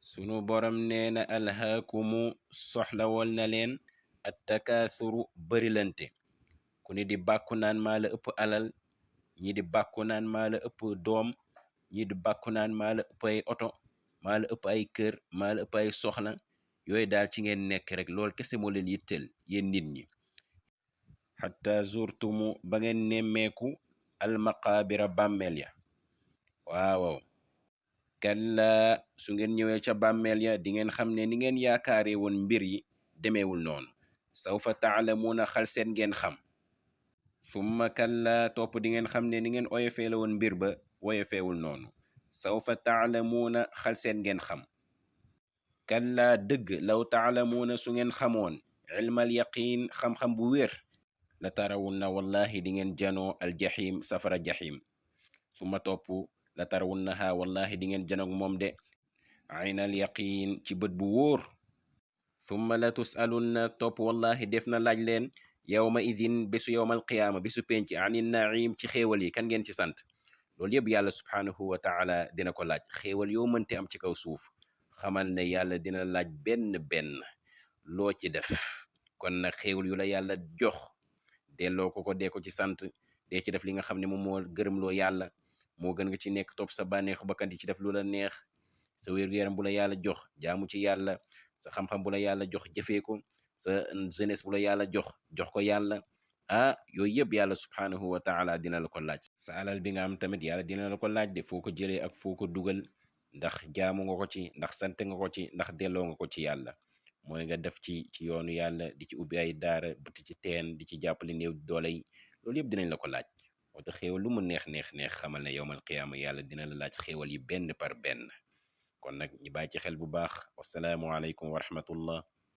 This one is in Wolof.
sunu borom nee na alhaakumu soxlawol na leen attakaasuru bërilante ku ne di bàkku naan maa la ëpp alal ñi di bàkku naan maa la ëpp doom ñi di bàkku naan maa la ëpp ay oto maa la ëpp ay kër maa la ëpp ay soxna yooyu daal ci ngeen nekk rek lool kese moo leen yitteel yéen nit ñi xatta zurtumu ba ngeen nemmeeku almaqaabira bàmmeel ya waaw kalla su ngeen ñëwee ca bàmmeel ya di ngeen xam ne ni ngeen yaakaare woon mbir yi demeewul noonu sawfa taalamuuna xal seen ngeen xam summa kalla topp di ngeen xam ne ni ngeen oyofee la woon mbir ba woyofeewul noonu sawfa taalamuuna xal seen ngeen xam kalla dëgg law taalamuuna su ngeen xamoon ilmal yaqiin xam-xam bu wér la tarawunna wallahi di ngeen janoo aljahim safara jahim suma topp la tarawunnaha wallahi di ngeen janoog moom de aynal yaqiin ci bët bu wóor summa la tusalunna topp wallahi def na laaj leen yawma idin bésu yawmal qiyaama bésu penc ani naim ci xéewal yi kan ngeen ci sant loolu yëpp yàlla subhaanahu wa taala dina ko laaj xéewal yoo mënte am ci kaw suuf xamal ne yàlla dina laaj benn benn loo ci def kon nag xéewal yu la yàlla jox delloo ko dee ko ci sant dee ci def li nga xam ne moom moo gërëm loo yàlla moo gën nga ci nekk topp sa bànneexu bakkan di ci def lu la neex sa wér-gu-yaram bu la yàlla jox jaamu ci yàlla sa xam-xam bu la yàlla jox jëfee ko sa jeunesse bu la yàlla jox ko yàlla yooyu yëpp yàlla subhaanahu wa taala dina la ko laaj sa alal bi nga am tamit yàlla dina la ko laaj de foo ko jëlee ak foo ko dugal ndax jaamu nga ko ci ndax sant nga ko ci ndax delloo nga ko ci yàlla mooy nga def ci yoonu yàlla di ci ubbi ay daara bëtt ci teen di ci jàppale néew doole yi loolu yëpp dinañ la ko laaj moo tax xéewal lu mu neex neex neex xamal ne yowmal qiyaama yàlla dina la laaj xéewal yi benn par benn kon nag ñi bàyyi ci xel bu baax wasalaamu aleykum wa rahmatullah